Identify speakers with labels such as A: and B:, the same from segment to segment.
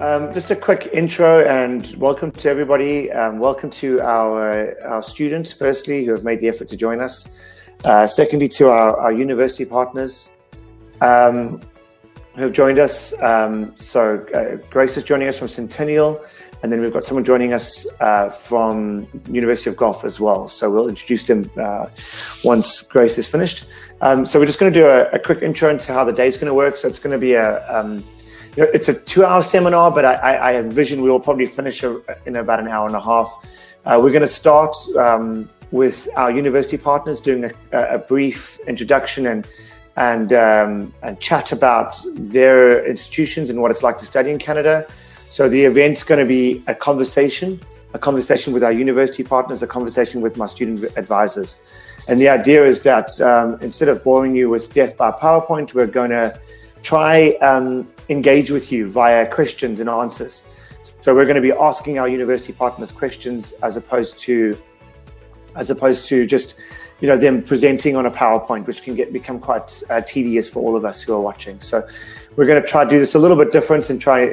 A: Just a quick intro and welcome to everybody. Welcome to our students, firstly, who have made the effort to join us. Secondly, to our university partners who have joined us. Grace is joining us from Centennial, and then we've got someone joining us from University of Guelph as well. So we'll introduce them once Grace is finished. So we're just going to do a quick intro into how the day's going to work. So it's going to be it's a 2-hour seminar, but I envision we will probably finish in about an hour and a half. We're going to start with our university partners doing a brief introduction and chat about their institutions and what it's like to study in Canada. So the event's going to be a conversation with our university partners, a conversation with my student advisors. And the idea is that instead of boring you with death by PowerPoint, we're going to try engage with you via questions and answers. So we're going to be asking our university partners questions as opposed to just them presenting on a PowerPoint, which can become quite tedious for all of us who are watching. So we're going to try to do this a little bit different and try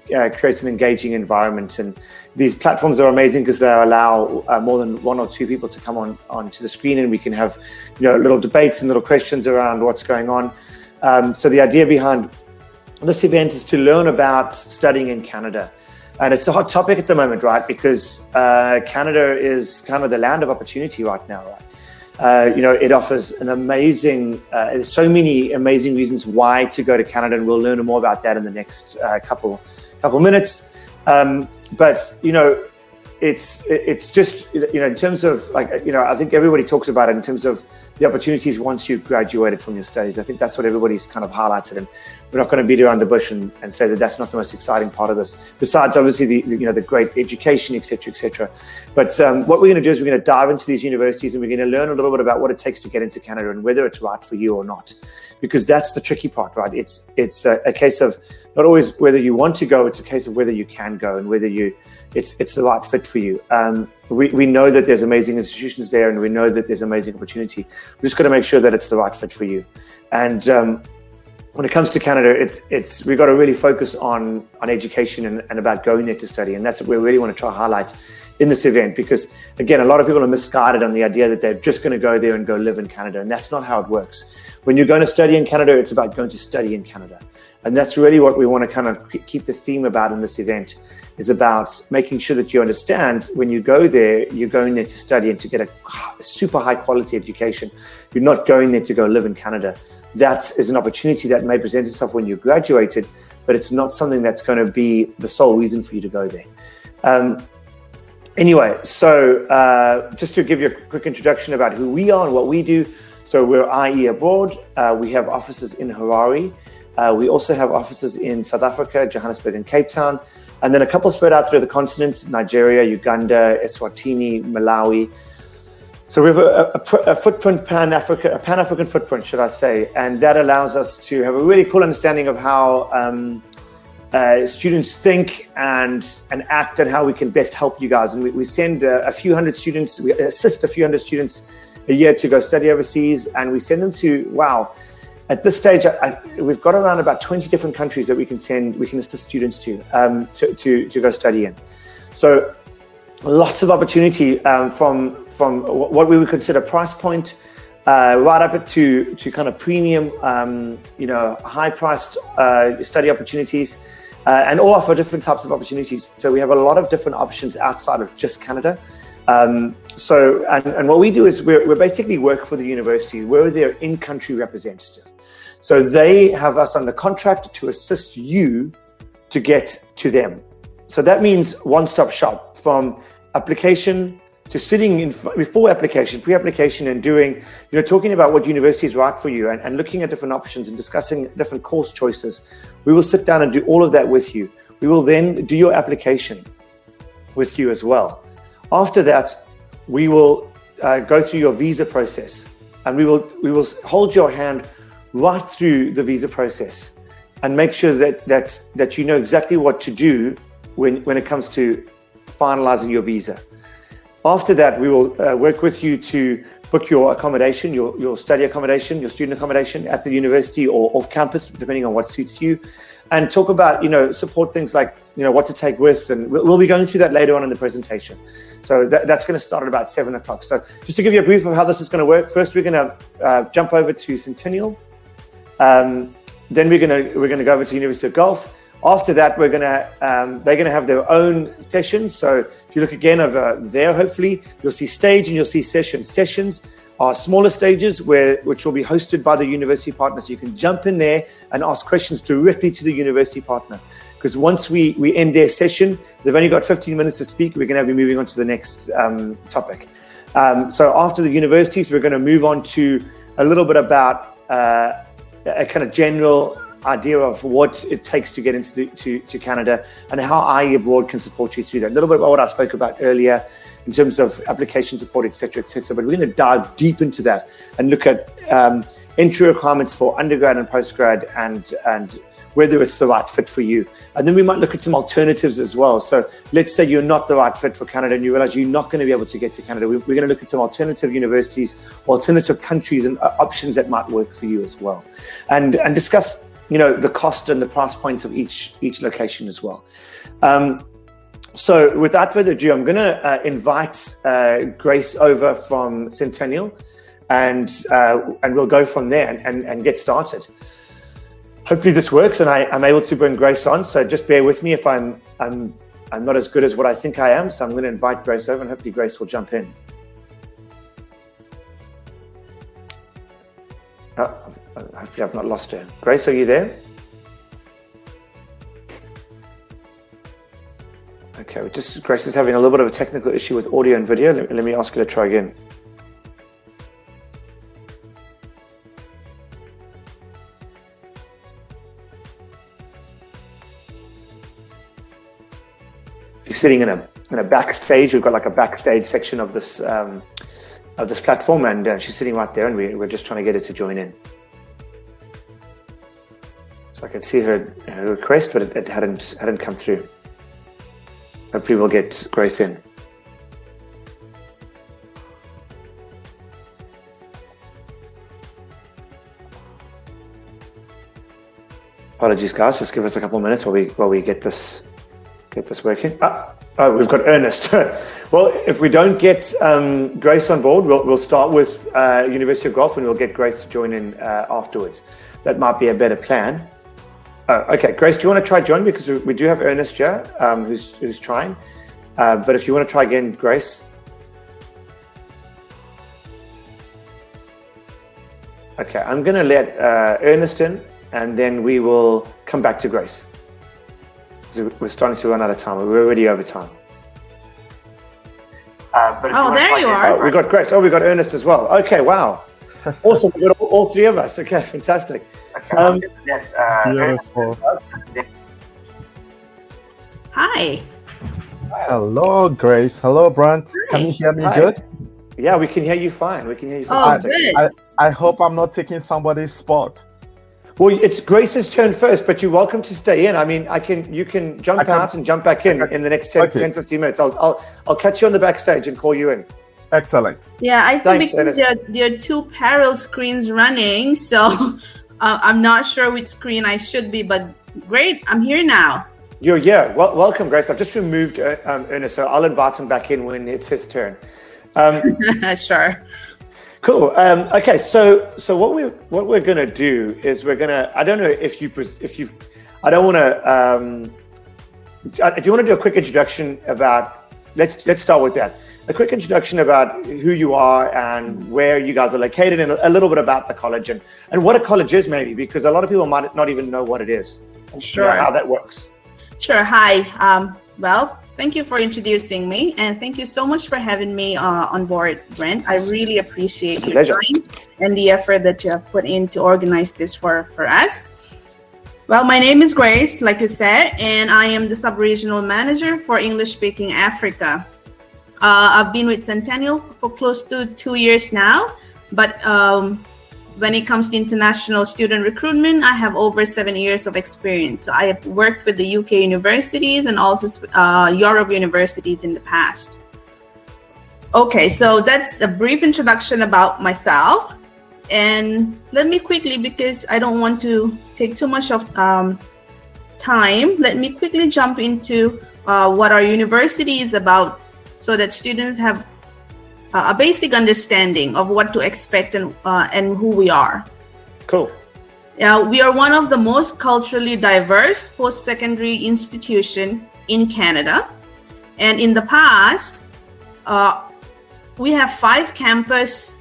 A: create an engaging environment. And these platforms are amazing because they allow more than one or two people to come onto the screen, and we can have little debates and little questions around what's going on. So the idea behind this event is to learn about studying in Canada. And it's a hot topic at the moment, right? Because Canada is kind of the land of opportunity right now, right? It offers an amazing, there's so many amazing reasons why to go to Canada, and we'll learn more about that in the next couple minutes. But it's just, in terms of I think everybody talks about it in terms of the opportunities once you've graduated from your studies. I think that's what everybody's kind of highlighted, and we're not going to beat around the bush and say that that's not the most exciting part of this, besides obviously the great education, etc. But what we're going to do is we're going to dive into these universities, and we're going to learn a little bit about what it takes to get into Canada and whether it's right for you or not, because that's the tricky part, right? It's a case of not always whether you want to go, it's a case of whether you can go and whether it's the right fit for you. We know that there's amazing institutions there, and we know that there's amazing opportunity. We just got to make sure that it's the right fit for you. And when it comes to Canada, we've got to really focus on education and about going there to study. And that's what we really want to try to highlight in this event, because again, a lot of people are misguided on the idea that they're just going to go there and go live in Canada. And that's not how it works. When you're going to study in Canada, it's about going to study in Canada. And that's really what we want to kind of keep the theme about in this event, is about making sure that you understand when you go there, you're going there to study and to get a super high quality education. You're not going there to go live in Canada. That is an opportunity that may present itself when you graduated, but it's not something that's going to be the sole reason for you to go there. Anyway, so just to give you a quick introduction about who we are and what we do. So we're IE Abroad. We have offices in Harare. We also have offices in South Africa, Johannesburg and Cape Town, and then a couple spread out through the continent: Nigeria, Uganda, Eswatini, Malawi. So we have a footprint, a Pan-African footprint, should I say, and that allows us to have a really cool understanding of how students think and act, and how we can best help you guys. And we send a few hundred students, we assist a few hundred students a year to go study overseas, and we send them to, at this stage, we've got around about 20 different countries that we can assist students to go study in. So lots of opportunity from what we would consider price point right up to kind of premium, high-priced study opportunities, and all offer different types of opportunities. So we have a lot of different options outside of just Canada. And what we do is we basically work for the university. We're their in-country representative. So they have us under contract to assist you to get to them. So that means one-stop shop, from application to sitting in before application, pre-application, and doing, talking about what university is right for you, and looking at different options and discussing different course choices. We will sit down and do all of that with you. We will then do your application with you as well. After that, we will go through your visa process, and we will hold your hand right through the visa process and make sure that you know exactly what to do when it comes to finalizing your visa. After that, we will work with you to book your accommodation, your study accommodation, your student accommodation at the university or off campus, depending on what suits you, and talk about, support things like, what to take with, and we'll be going through that later on in the presentation. So that's going to start at about 7 o'clock. So just to give you a brief of how this is going to work, first we're going to jump over to Centennial. Then we're going to go over to University of Guelph. After that, they're going to have their own sessions. So if you look again over there, hopefully you'll see stage and you'll see sessions. Sessions are smaller stages which will be hosted by the university partner. So you can jump in there and ask questions directly to the university partner. Because once we end their session, they've only got 15 minutes to speak. We're going to be moving on to the next topic. So after the universities, we're going to move on to a little bit about a kind of general idea of what it takes to get to Canada and how IE Abroad can support you through that. A little bit about what I spoke about earlier in terms of application support, et cetera, but we're going to dive deep into that and look at entry requirements for undergrad and postgrad and whether it's the right fit for you. And then we might look at some alternatives as well. So let's say you're not the right fit for Canada and you realize you're not going to be able to get to Canada. We're going to look at some alternative universities, alternative countries and options that might work for you as well. And discuss the cost and the price points of each location as well. So without further ado, I'm going to invite Grace over from Centennial, and we'll go from there and get started. Hopefully this works, and I'm able to bring Grace on. So just bear with me if I'm not as good as what I think I am. So I'm going to invite Grace over, and hopefully Grace will jump in. Hopefully I've not lost her. Grace, are you there? Okay, Grace is having a little bit of a technical issue with audio and video. Let me ask her to try again. She's sitting in a backstage. We've got like a backstage section of this platform, and she's sitting right there, and we're just trying to get her to join in. So I can see her request, but it hadn't come through. Hopefully we'll get Grace in. Apologies, guys. Just give us a couple of minutes while we get this working. Oh, we've got Ernest. Well, if we don't get Grace on board, we'll start with University of Guelph, and we'll get Grace to join in afterwards. That might be a better plan. Oh, okay. Grace, do you want to try join? Because we do have Ernest here, who's trying. But if you want to try again, Grace. Okay, I'm going to let Ernest in, and then we will come back to Grace. So we're starting to run out of time. We're already over time.
B: There you are.
A: We got Grace. We got Ernest as well. Okay, wow. Awesome. We got all three of us. Okay, fantastic.
C: Beautiful.
B: Hi.
C: Hello, Grace. Hello, Brent.
B: Hi.
C: Can you hear me
A: Hi.
C: good?
A: Yeah, we can hear you fine. We can hear you
B: Oh,
A: fantastic.
B: good.
C: I hope I'm not taking somebody's spot.
A: Well, it's Grace's turn first, but you're welcome to stay in. I mean, you can jump out and jump back in the next 10, 15 minutes. I'll catch you on the backstage and call you in.
C: Excellent.
B: Yeah, I think
A: Thanks,
B: because there are two parallel screens running, so I'm not sure which screen I should be, but great, I'm here now.
A: Well, welcome, Grace. I've just removed Ernest, so I'll invite him back in when it's his turn.
B: Sure.
A: Cool. Okay, so what we're gonna do is I don't know if you've I don't want to. Do you want to do a quick introduction about? Let's start with that. A quick introduction about who you are and where you guys are located, and a little bit about the college and what a college is, maybe, because a lot of people might not even know what it is.
B: Sure.
A: How that works.
B: Sure. Hi. Well, thank you for introducing me, and thank you so much for having me on board, Brent. I really appreciate your time and the effort that you have put in to organize this for us. Well, my name is Grace, like you said, and I am the sub-regional manager for English-speaking Africa. I've been with Centennial for close to 2 years now, but when it comes to international student recruitment, I have over 7 years of experience. So I have worked with the UK universities and also Europe universities in the past. Okay, so that's a brief introduction about myself. And let me quickly, because I don't want to take too much of time, let me quickly jump into what our university is about so that students have a basic understanding of what to expect and who we are.
A: Cool.
B: We are one of the most culturally diverse post-secondary institution in Canada. And in the past, we have 5 campuses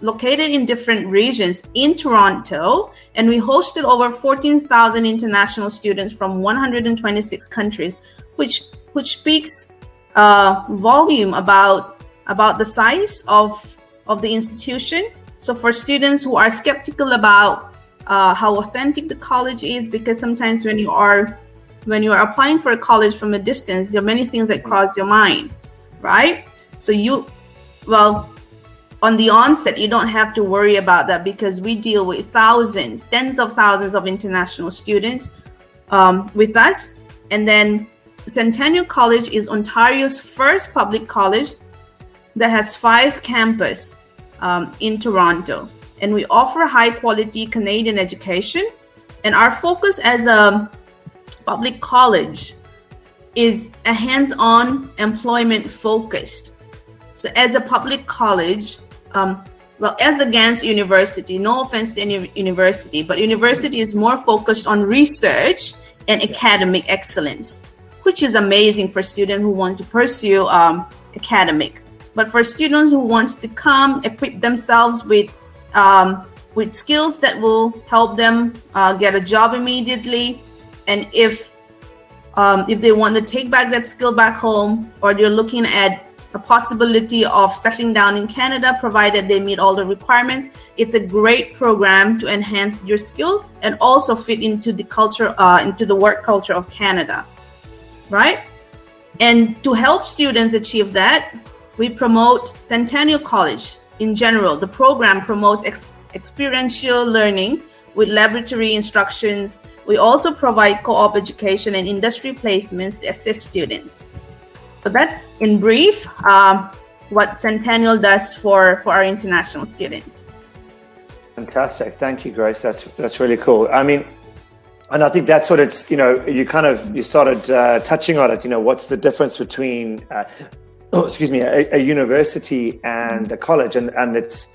B: located in different regions in Toronto, and we hosted over 14,000 international students from 126 countries, which speaks volume about the size of the institution. So for students who are skeptical about how authentic the college is, because sometimes when you are applying for a college from a distance, there are many things that cross your mind, right? So on the onset, you don't have to worry about that, because we deal with thousands, tens of thousands of international students with us. And then Centennial College is Ontario's first public college that has 5 campuses in Toronto. And we offer high quality Canadian education. And our focus as a public college is a hands-on employment focused. So as a public college, as against university, no offense to any university, but university is more focused on research and academic excellence, which is amazing for students who want to pursue academic. But for students who wants to come equip themselves with skills that will help them get a job immediately, and if they want to take back that skill back home, or they're looking at a possibility of settling down in Canada, provided they meet all the requirements, it's a great program to enhance your skills and also fit into the culture, into the work culture of Canada, right? And to help students achieve that, we promote Centennial College in general. The program promotes experiential learning with laboratory instructions. We also provide co-op education and industry placements to assist students. So that's in brief what Centennial does for our international students.
A: Fantastic. Thank you, Grace. That's really cool. I mean, and I think that's what it's, you started touching on it, what's the difference between, a university and a college. And it's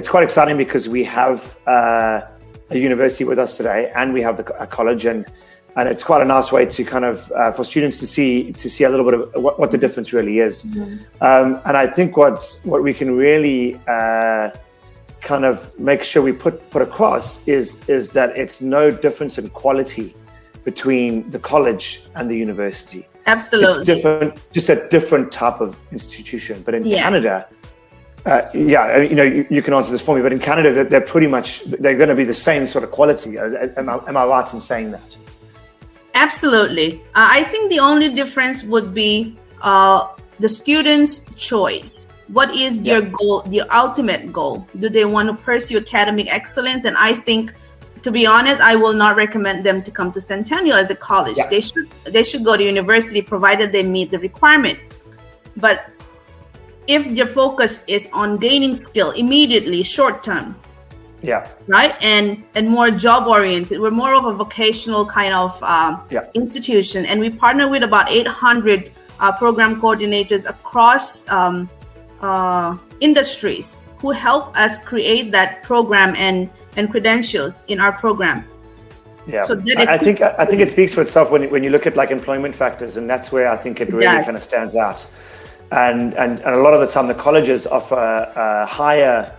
A: quite exciting because we have a university with us today, and we have a college, and it's quite a nice way to kind of for students to see a little bit of what the difference really is. Mm-hmm. And I think what we can really kind of make sure we put across is that it's no difference in quality between the college and the university.
B: Absolutely,
A: it's different, just a different type of institution. But in Canada, you can answer this for me. But in Canada, they're going to be the same sort of quality. Am I right in saying that?
B: Absolutely. I think the only difference would be the student's choice. What is their goal, their ultimate goal? Do they want to pursue academic excellence? And I think, to be honest, I will not recommend them to come to Centennial as a college. Yeah. They should go to university, provided they meet the requirement. But if their focus is on gaining skill immediately, short term, right, and more job oriented, we're more of a vocational kind of institution, and we partner with about 800 program coordinators across industries who help us create that program and credentials in our program.
A: Yeah, so I think it speaks for itself when you look at like employment factors, and that's where I think it really kind of stands out. And a lot of the time, the colleges offer higher,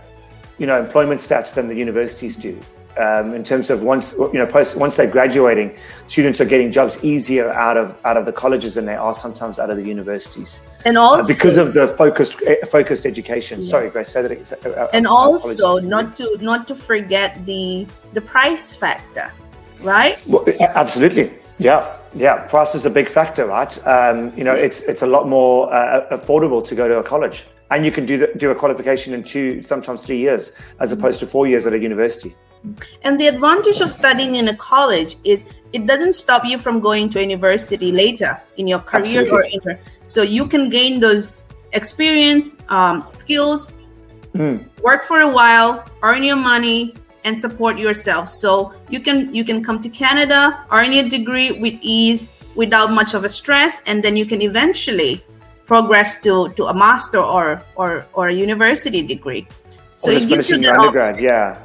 A: employment stats than the universities do. In terms of once they're graduating, students are getting jobs easier out of the colleges than they are sometimes out of the universities. And also because of the focused education. Yeah. Sorry, Grace, say that again.
B: And also not to forget the price factor, right?
A: Well, absolutely. Yeah. Price is a big factor, right? It's a lot more affordable to go to a college, and you can do a qualification in sometimes 3 years, as opposed to 4 years at a university.
B: And the advantage of studying in a college is it doesn't stop you from going to a university later in your career. Absolutely. So you can gain those experience, skills, work for a while, earn your money, and support yourself. So you can come to Canada, earn your degree with ease, without much of a stress, and then you can eventually progress to a master or a university degree. So
A: or just finishing your undergrad, yeah.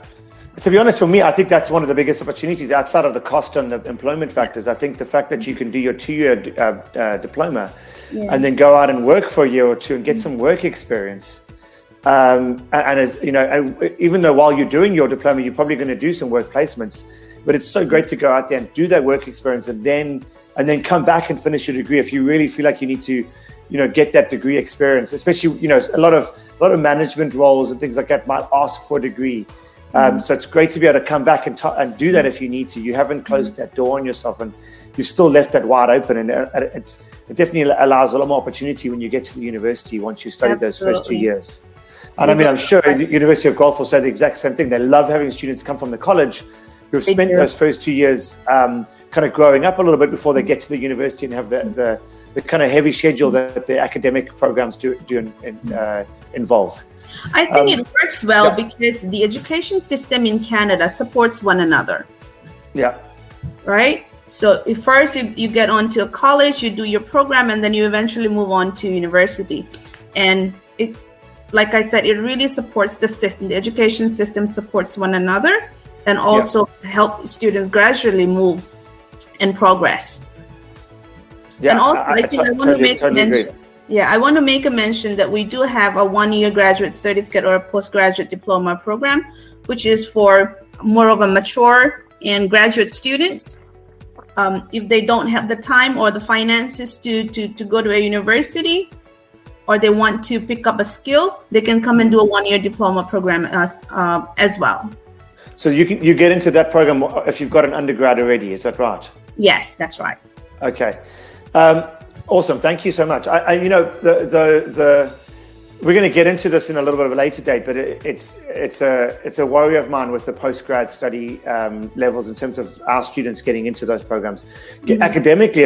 A: To be honest, for me, I think that's one of the biggest opportunities outside of the cost and the employment factors. I think the fact that you can do your 2-year diploma and then go out and work for a year or two and get some work experience. And as you know, even though while you're doing your diploma, you're probably going to do some work placements, but it's so great to go out there and do that work experience and then come back and finish your degree if you really feel like you need to, get that degree experience. Especially, a lot of management roles and things like that might ask for a degree. So it's great to be able to come back and do that if you need to. You haven't closed that door on yourself, and you've still left that wide open. And it definitely allows a lot more opportunity when you get to the university once you study those first 2 years. And I mean, I'm sure the University of Guelph will say the exact same thing. They love having students come from the college who have spent those first 2 years kind of growing up a little bit before they get to the university and have the kind of heavy schedule that the academic programs do involve.
B: I think it works well because the education system in Canada supports one another. Yeah. Right? So if first you get onto a college, you do your program, and then you eventually move on to university. And it, like I said, it really supports the system. The education system supports one another and also help students gradually move and progress. Yeah, and also, I want to make a mention. Yeah, I want to make a mention that we do have a 1-year graduate certificate or a postgraduate diploma program, which is for more of a mature and graduate students. If they don't have the time or the finances to go to a university, or they want to pick up a skill, they can come and do a 1-year diploma program as well.
A: So you get into that program if you've got an undergrad already, is that right?
B: Yes, that's right.
A: Okay. Awesome. Thank you so much. We're going to get into this in a little bit of a later date, but it's a worry of mine with the postgrad study levels in terms of our students getting into those programs. Academically,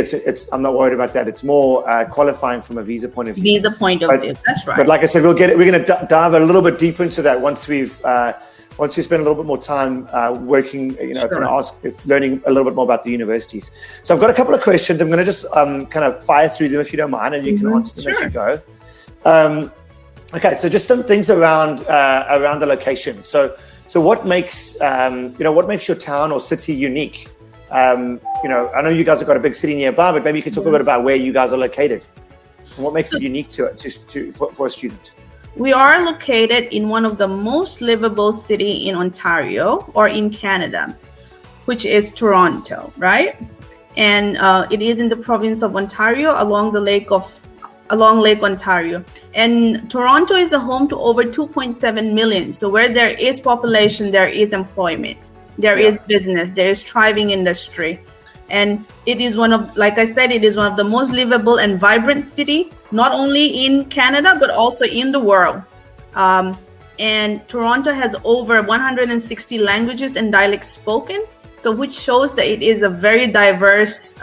A: I'm not worried about that. It's more qualifying from a visa point of view.
B: That's right.
A: But like I said, we're going to dive a little bit deeper into that once we spend a little bit more time working, kind of learning a little bit more about the universities. So I've got a couple of questions. I'm going to just kind of fire through them if you don't mind, and you can answer them as you go. Okay, so just some things around the location. So what makes your town or city unique? I know you guys have got a big city nearby, but maybe you could talk a bit about where you guys are located and what makes it unique for a student.
B: We are located in one of the most livable city in Ontario or in Canada, which is Toronto, right? And it is in the province of Ontario along Lake Ontario. And Toronto is a home to over 2.7 million. So where there is population, there is employment, there is business, there is thriving industry. And it is like I said, it is one of the most livable and vibrant city, not only in Canada, but also in the world. And Toronto has over 160 languages and dialects spoken, so which shows that it is a very diverse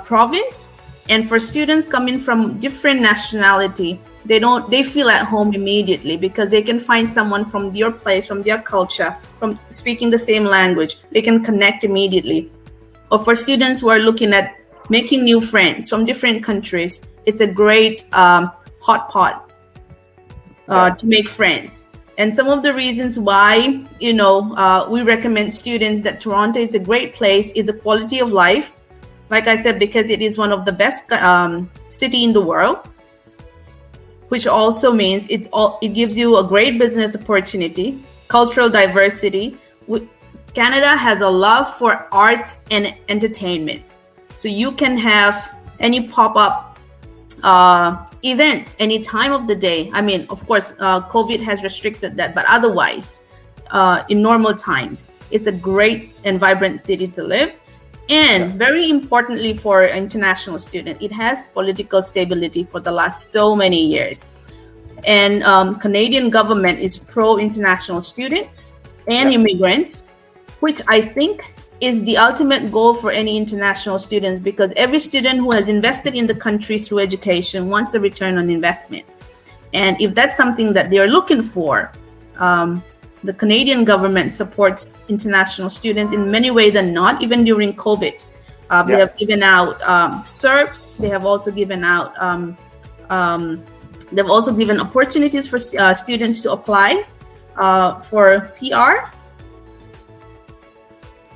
B: province. And for students coming from different nationality, they feel at home immediately because they can find someone from their place, from their culture, from speaking the same language. They can connect immediately. Or for students who are looking at making new friends from different countries, it's a great hot pot to make friends. And some of the reasons why, we recommend students that Toronto is a great place is the quality of life. Like I said, because it is one of the best city in the world, which also means it gives you a great business opportunity, cultural diversity. Canada has a love for arts and entertainment. So you can have any pop-up events any time of the day. I mean, of course, COVID has restricted that, but otherwise, in normal times, it's a great and vibrant city to live. And very importantly for an international student, it has political stability for the last so many years. And Canadian government is pro-international students and immigrants, which I think is the ultimate goal for any international students, because every student who has invested in the country through education wants a return on investment. And if that's something that they're looking for, the Canadian government supports international students in many ways than not, even during COVID. They have given out CERPs. They have also given out, they've also given opportunities for students to apply for PR,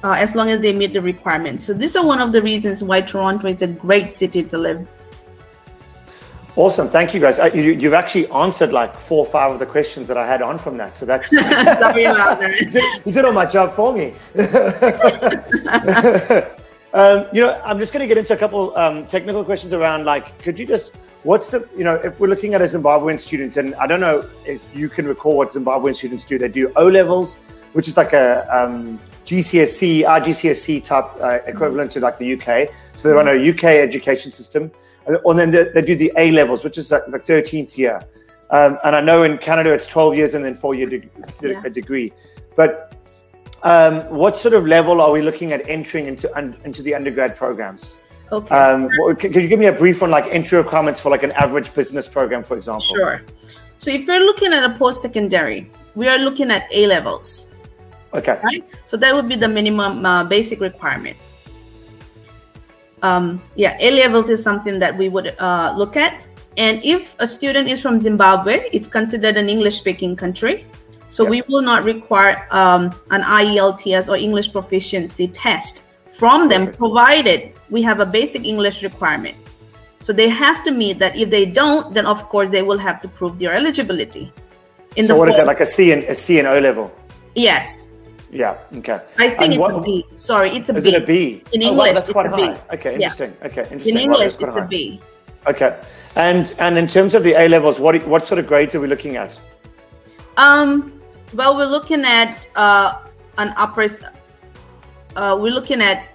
B: as long as they meet the requirements. So these are one of the reasons why Toronto is a great city to live.
A: Awesome, thank you guys. You've actually answered like 4 or 5 of the questions that I had on from that. So that's
B: sorry about that.
A: You did all my job for me. I'm just going to get into a couple technical questions around, like, could you just, what's the, if we're looking at a Zimbabwean student, and I don't know if you can recall what Zimbabwean students do. They do O levels, which is like a GCSE, RGCSE type equivalent to like the UK. So they run a UK education system. And then they do the A levels, which is like the 13th year. And I know in Canada it's 12 years and then 4-year degree. But what sort of level are we looking at entering into the undergrad programs?
B: Okay.
A: Could you give me a brief on like entry requirements for like an average business program, for example?
B: Sure. So if we're looking at a post-secondary, we are looking at A levels.
A: Okay.
B: Right. So that would be the minimum basic requirement. A levels is something that we would look at. And if a student is from Zimbabwe, it's considered an English-speaking country. So we will not require an IELTS or English proficiency test from them, provided we have a basic English requirement. So they have to meet that. If they don't, then of course they will have to prove their eligibility.
A: So what is that, like a C and O level?
B: Yes.
A: Yeah. Okay.
B: I think it's a B. Sorry, it's a B.
A: Is it a B?
B: In English,
A: wow, that's quite
B: it's a
A: high.
B: B.
A: Okay, interesting. Yeah. Okay, interesting.
B: In English, it's a B.
A: Okay. And in terms of the A levels, what sort of grades are we looking at?
B: Well, we're looking at an upper. We're looking at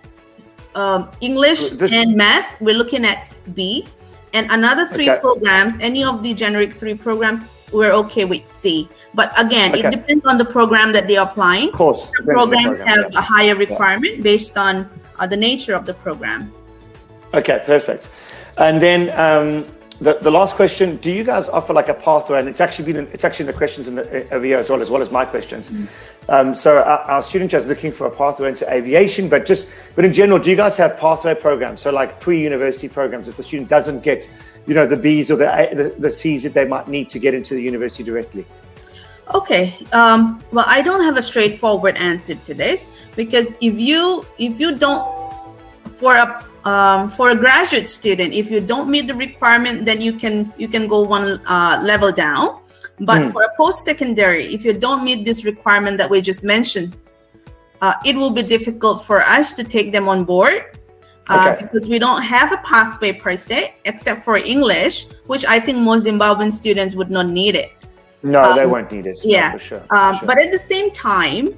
B: English and math. We're looking at B, and another 3 programs. Any of the generic 3 programs, we're okay with C. But again, it depends on the program that they're applying.
A: Of course,
B: the programs have a higher requirement based on the nature of the program.
A: Okay, perfect. And then the last question: do you guys offer like a pathway? And it's actually in the questions over here as well as my questions. So our student is looking for a pathway into aviation, but in general, do you guys have pathway programs? So like pre-university programs, if the student doesn't get, the B's or the C's that they might need to get into the university directly.
B: Okay. Well, I don't have a straightforward answer to this, because if you don't, for a graduate student, if you don't meet the requirement, then you can go one level down. But for a post-secondary, if you don't meet this requirement that we just mentioned, it will be difficult for us to take them on board because we don't have a pathway per se, except for English, which I think most Zimbabwean students would not need it.
A: No, they won't need it.
B: Yeah,
A: no, for sure.
B: But at the same time,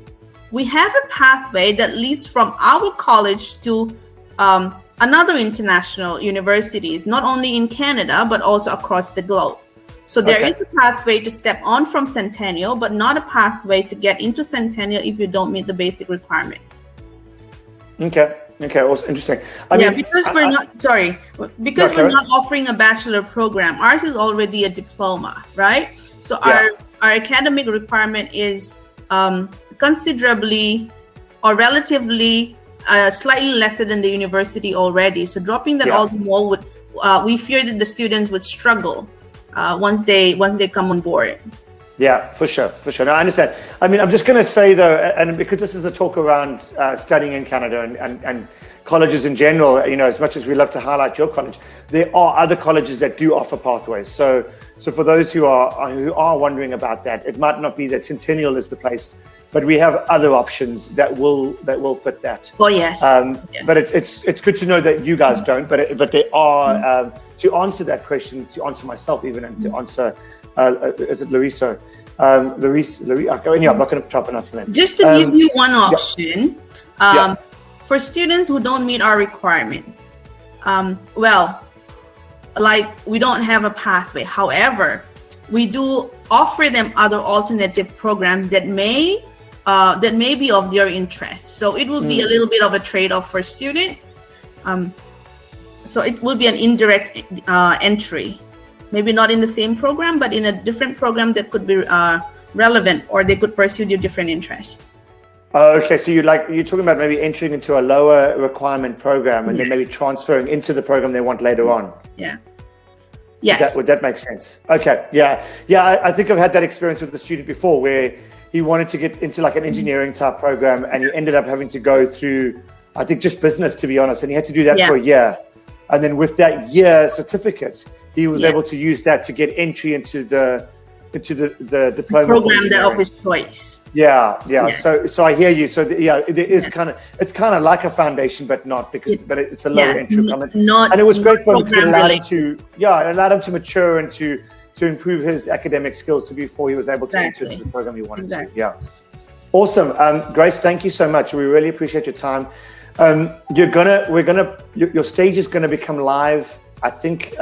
B: we have a pathway that leads from our college to another international universities, not only in Canada, but also across the globe. So there is a pathway to step on from Centennial, but not a pathway to get into Centennial if you don't meet the basic requirement.
A: Okay, also interesting.
B: Because we're not offering a bachelor program. Ours is already a diploma, right? So our academic requirement is considerably or relatively slightly lesser than the university already. So dropping that all the more would, we fear that the students would struggle once they come on board.
A: Yeah, for sure. No, I understand. I'm just going to say though, and because this is a talk around studying in Canada and colleges in general, as much as we love to highlight your college, there are other colleges that do offer pathways. So for those who are wondering about that, it might not be that Centennial is the place, but we have other options that will fit that.
B: Oh yes.
A: But it's good to know that you guys don't. But there are to answer that question, to answer myself even, and to answer is it Larissa? Larissa. I'm not going to try to pronounce the name.
B: Just to give you one option, for students who don't meet our requirements, we don't have a pathway. However, we do offer them other alternative programs that may that may be of their interest. So it will be a little bit of a trade-off for students. So it will be an indirect entry, maybe not in the same program, but in a different program that could be relevant, or they could pursue their different interest.
A: Okay, so you're talking about maybe entering into a lower requirement program and then maybe transferring into the program they want later on.
B: Yeah. Yes.
A: Would that make sense? Okay. Yeah. I think I've had that experience with the student before, where he wanted to get into like an engineering type program, and he ended up having to go through, I think, just business, to be honest, and he had to do that for a year. And then with that year certificate, he was able to use that to get entry into the diploma
B: program that of his choice.
A: Yeah. So I hear you. So it is it's kind of like a foundation, but not, because it's a lower entry requirement. And it was great for him because it allowed him to mature and to improve his academic skills before he was able to enter into the program he wanted to. Yeah. Awesome. Grace, thank you so much. We really appreciate your time. Your stage is gonna become live, I think.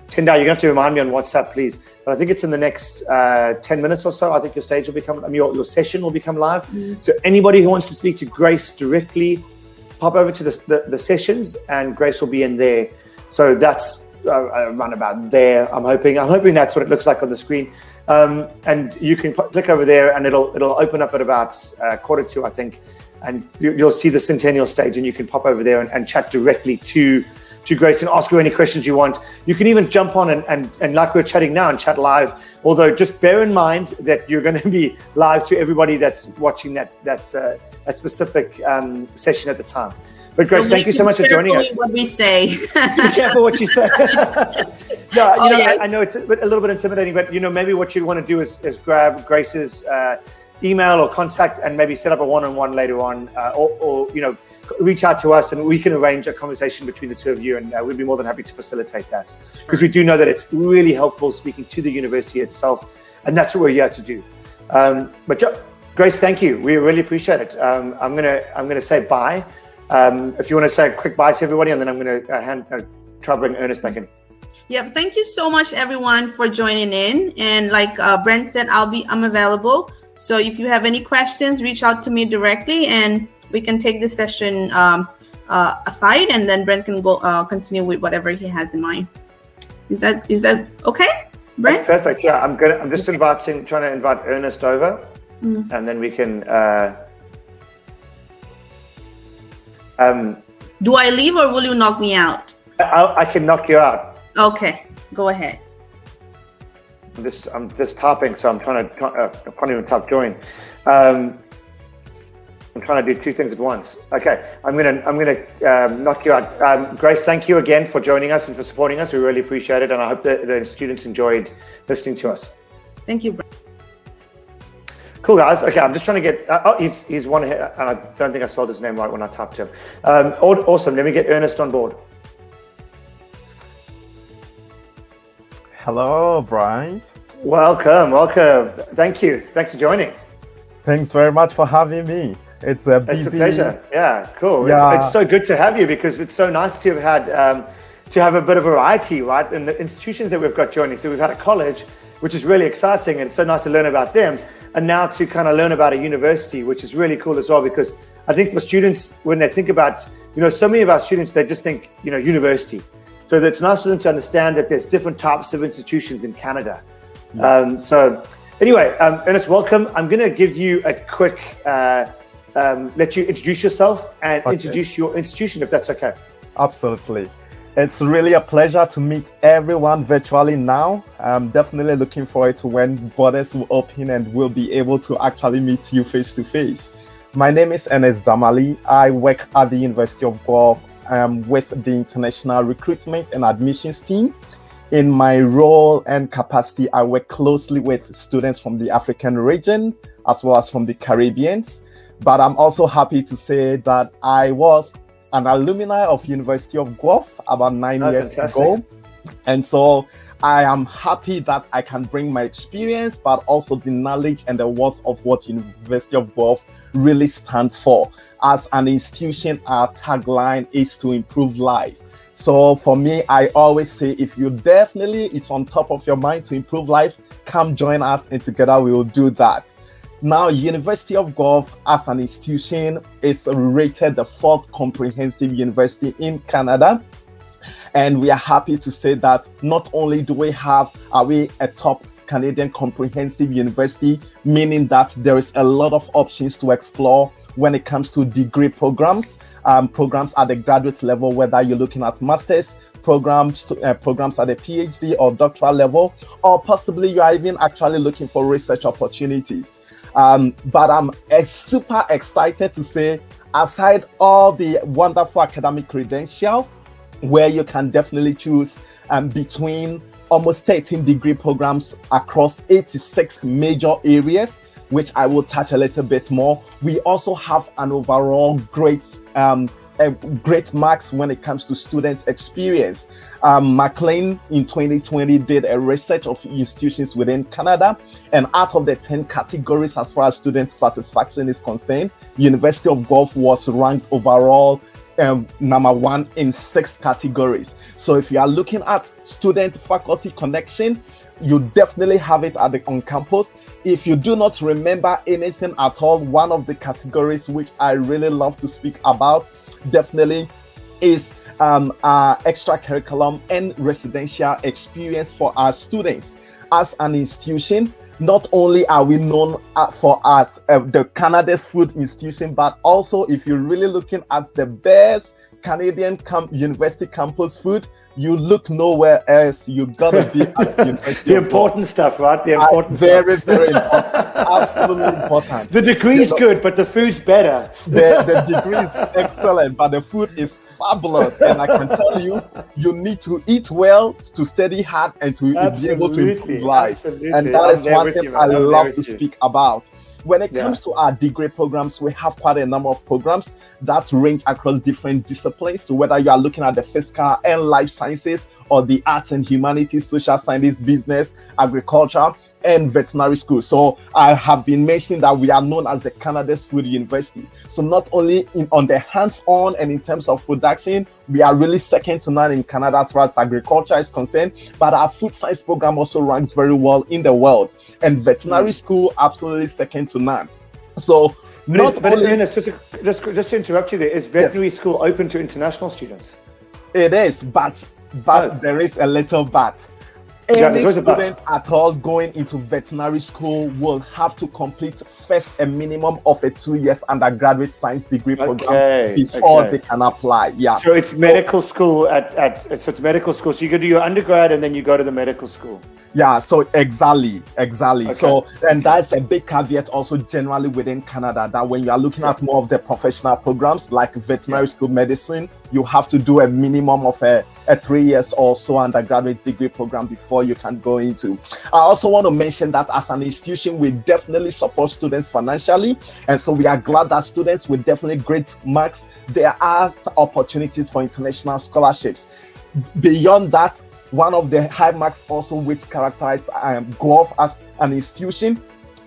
A: Tindar, you're gonna have to remind me on WhatsApp, please. But I think it's in the next 10 minutes or so. I think your stage will become, your session will become live. So anybody who wants to speak to Grace directly, pop over to the sessions, and Grace will be in there. So that's around about there. I'm hoping that's what it looks like on the screen. And you can click over there, and it'll open up at about 1:45, I think. And you'll see the Centennial stage, and you can pop over there and chat directly to Grace and ask her any questions you want. You can even jump on and like we're chatting now, and chat live. Although just bear in mind that you're going to be live to everybody that's watching that specific session at the time. But Grace, thank you so much for joining us.
B: What we say.
A: Be careful what you say. I know it's a little bit intimidating, but maybe what you want to do is grab Grace's email or contact, and maybe set up a one-on-one later on, or reach out to us, and we can arrange a conversation between the two of you, and we'd be more than happy to facilitate that, because we do know that it's really helpful speaking to the university itself, and that's what we're here to do. But Grace, thank you. We really appreciate it. I'm gonna say bye. If you want to say a quick bye to everybody, and then I'm gonna try to bring Ernest back in.
B: Yep. Thank you so much, everyone, for joining in. And like Brent said, I'm available. So if you have any questions, reach out to me directly, and we can take this session aside, and then Brent can go continue with whatever he has in mind. Is that okay, Brent?
A: That's perfect. Yeah, I'm just trying to invite Ernest over, and then we can.
B: Do I leave, or will you knock me out?
A: I can knock you out.
B: Okay, go ahead.
A: I'm just typing, so I can't even type join. I'm trying to do two things at once. Okay, I'm gonna knock you out. Grace, thank you again for joining us and for supporting us. We really appreciate it, and I hope that the students enjoyed listening to us.
B: Thank you, Brent.
A: Cool, guys. Okay, I'm just trying to get. He's one here, and I don't think I spelled his name right when I typed him. Awesome. Let me get Ernest on board.
C: Hello, Brian.
A: Welcome. Thank you. Thanks for joining.
C: Thanks very much for having me. It's a
A: pleasure. Yeah, cool.
C: Yeah.
A: It's so good to have you, because it's so nice to have had to have a bit of variety, right? And the institutions that we've got joining. So we've had a college, which is really exciting, and it's so nice to learn about them. And now to kind of learn about a university, which is really cool as well, because I think for students, when they think about, so many of our students, they just think, university. So it's nice for them to understand that there's different types of institutions in Canada. So anyway, Ernest, welcome. I'm going to give you a quick, let you introduce yourself and introduce your institution, if that's okay.
C: Absolutely. It's really a pleasure to meet everyone virtually now. I'm definitely looking forward to when borders will open and we'll be able to actually meet you face to face. My name is Ernest Damali. I work at the University of Guelph with the International Recruitment and Admissions team. In my role and capacity, I work closely with students from the African region as well as from the Caribbean. But I'm also happy to say that I was an alumni of University of Guelph about 9 years ago. And so I am happy that I can bring my experience, but also the knowledge and the worth of what University of Guelph really stands for. As an institution, our tagline is to improve life. So for me, I always say, if it's on top of your mind to improve life, come join us and together we will do that. Now, University of Guelph as an institution is rated the 4th comprehensive university in Canada. And we are happy to say that not only are we a top Canadian comprehensive university, meaning that there is a lot of options to explore when it comes to degree programs, programs at the graduate level, whether you're looking at master's programs, programs at the PhD or doctoral level, or possibly you are even actually looking for research opportunities. But I'm super excited to say, aside all the wonderful academic credential, where you can definitely choose between almost 13 degree programs across 86 major areas, which I will touch a little bit more. We also have an overall great marks when it comes to student experience. McLean in 2020 did a research of institutions within Canada, and out of the 10 categories as far as student satisfaction is concerned, University of Guelph was ranked overall number 1 in 6 categories. So if you are looking at student-faculty connection, you definitely have it on campus. If you do not remember anything at all, one of the categories which I really love to speak about definitely is extracurriculum and residential experience for our students. As an institution, not only are we known for us the Canada's food institution, but also if you're really looking at the best Canadian university campus food, you look nowhere else. You gotta be at University.
A: The important stuff, right? The important
C: very, very important. Absolutely important.
A: The degree's good, but the food's better.
C: The degree is excellent, but the food is fabulous. And I can tell you, you need to eat well, to study hard, and to be able to improve life. And that is one thing I love to speak about. When it comes to our degree programs, we have quite a number of programs that range across different disciplines. So whether you are looking at the physical and life sciences, or the arts and humanities, social sciences, business, agriculture, and veterinary school. So I have been mentioning that we are known as the Canada's Food University. So not only on the hands-on and in terms of production, we are really second to none in Canada as far as agriculture is concerned, but our food science program also ranks very well in the world. And veterinary school, absolutely second to none. So
A: Ernest, just to interrupt you there, is veterinary school open to international students?
C: It is, but there is a little but. Any student at all going into veterinary school will have to complete first a minimum of a 2 years undergraduate science degree program before they can apply. Yeah.
A: So it's medical school so it's medical school. So you go do your undergrad and then you go to the medical school.
C: Yeah, so exactly. Okay. So, and that's a big caveat also generally within Canada, that when you are looking at more of the professional programs like veterinary school medicine, you have to do a minimum of a 3 years or so undergraduate degree program before you can go into. I also want to mention that as an institution, we definitely support students financially. And so we are glad that students with definitely great marks, there are opportunities for international scholarships. Beyond that, one of the high marks also which characterize Guelph as an institution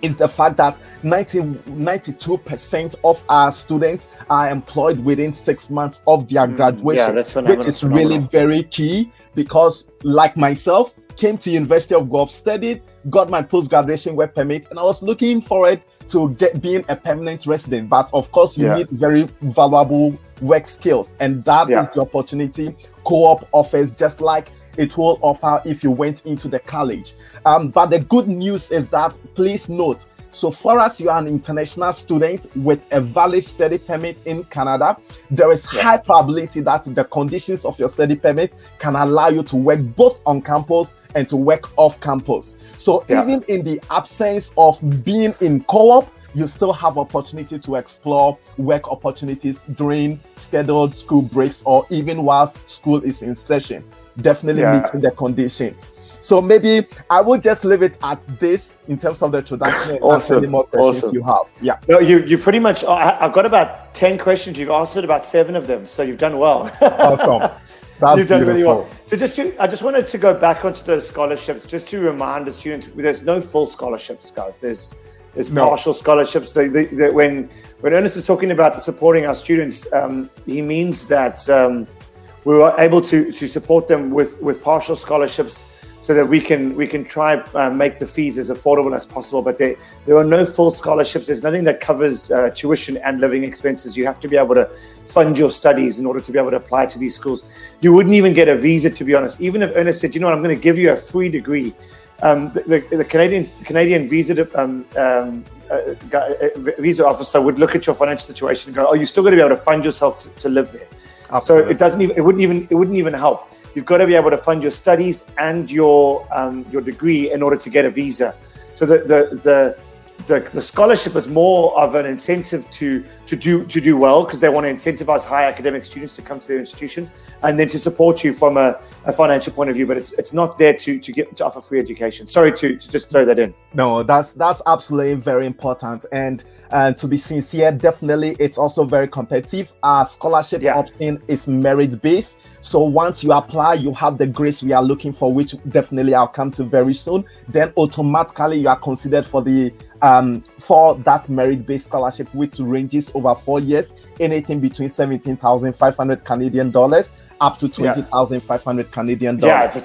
C: is the fact that 92% of our students are employed within 6 months of their graduation.
A: Yeah, that's phenomenal.
C: Which is really very key, because like myself, came to University of Guelph, studied, got my post-graduation work permit, and I was looking forward to being a permanent resident. But of course, you need very valuable work skills, and that is the opportunity Co-op offers, just like it will offer if you went into the college. But the good news is that, please note, so far as you are an international student with a valid study permit in Canada, there is high probability that the conditions of your study permit can allow you to work both on campus and to work off campus. So even in the absence of being in co-op, you still have opportunity to explore work opportunities during scheduled school breaks or even whilst school is in session. Definitely meeting the conditions. So maybe I will just leave it at this in terms of the introduction.
A: Awesome.
C: Any more questions you have? Yeah.
A: No, you pretty much. I've got about 10 questions. You've answered about 7 of them, so you've done well.
C: Awesome. That's
A: You've done
C: beautiful.
A: really well. So I just wanted to go back onto those scholarships, just to remind the students, there's no full scholarships, guys. There's partial scholarships. When Ernest is talking about supporting our students, he means that we were able to support them with partial scholarships so that we can try make the fees as affordable as possible. But there are no full scholarships. There's nothing that covers tuition and living expenses. You have to be able to fund your studies in order to be able to apply to these schools. You wouldn't even get a visa, to be honest. Even if Ernest said, you know what, I'm going to give you a free degree, the Canadian visa officer would look at your financial situation and go, oh, you're still going to be able to fund yourself to live there.
C: Absolutely.
A: So it wouldn't even help. You've got to be able to fund your studies and your degree in order to get a visa. So the scholarship is more of an incentive to do well, because they want to incentivize high academic students to come to their institution, and then to support you from a financial point of view. But it's not there to offer free education. Sorry to just throw that in.
C: No, that's absolutely very important. And to be sincere, definitely it's also very competitive. Our scholarship option is merit-based. So once you apply, you have the grades we are looking for, which definitely I'll come to very soon. Then automatically you are considered for the for that merit-based scholarship, which ranges over 4 years, anything between 17,500 Canadian dollars up to 20,500 Canadian dollars.
A: Yeah,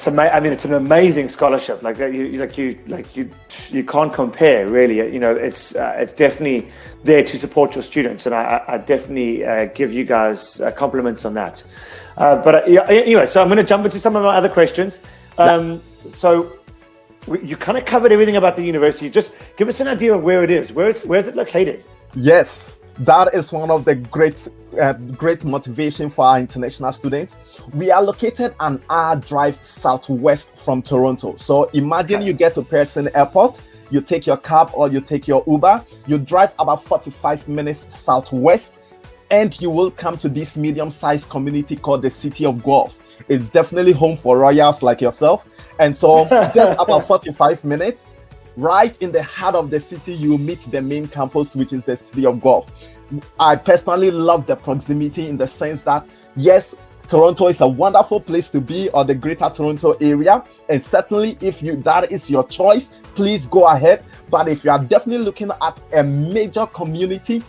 A: it's an amazing scholarship. Like that, you can't compare, really. You know, it's definitely there to support your students, and I definitely give you guys compliments on that. Anyway, so I'm going to jump into some of my other questions. So you kind of covered everything about the university. Just give us an idea of where it is. Where's it located?
C: Yes, that is one of the great motivation for our international students. We are located an hour drive southwest from Toronto. So imagine you get to Pearson Airport, you take your cab or you take your Uber, you drive about 45 minutes southwest, and you will come to this medium-sized community called the City of Guelph. It's definitely home for royals like yourself. And so just about 45 minutes, right in the heart of the city, you meet the main campus, which is the City of Guelph. I personally love the proximity in the sense that, yes, Toronto is a wonderful place to be, or the greater Toronto area. And certainly if that is your choice, please go ahead. But if you are definitely looking at a major community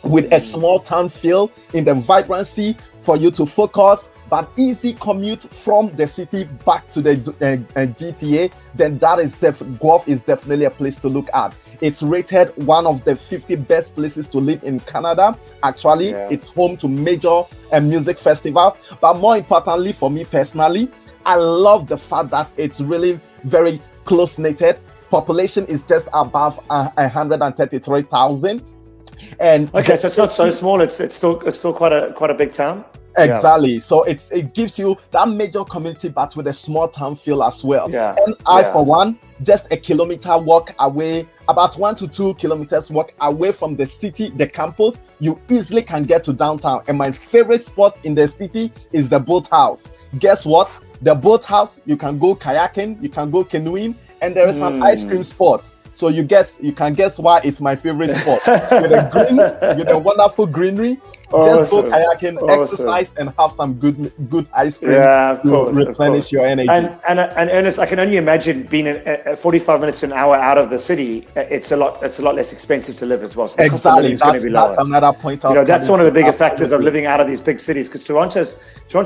C: with a small town feel in the vibrancy for you to focus, but easy commute from the city back to the GTA, then that is Guelph is definitely a place to look at. It's rated one of the 50 best places to live in Canada. Actually, it's home to major music festivals. But more importantly, for me personally, I love the fact that it's really very close-knitted. Population is just above 133,000. And
A: okay, so it's not so small. It's still quite a big town.
C: Exactly. Yeah. So it gives you that major community, but with a small town feel as well.
A: Yeah.
C: And for one, just a kilometer walk away, about 1 to 2 kilometers walk away from the city, the campus, you easily can get to downtown. And my favorite spot in the city is the boat house. Guess what? The boat house, you can go kayaking, you can go canoeing, and there is an ice cream spot. So you can guess why it's my favorite spot. with a wonderful greenery. Just go kayaking, exercise, and have some good ice cream to replenish your energy.
A: And Ernest, I can only imagine being 45 minutes to an hour out of the city. It's a lot less expensive to live as well. So the cost of living is going to be lower.
C: That's another point.
A: That's one of the bigger factors of living out of these big cities, because Toronto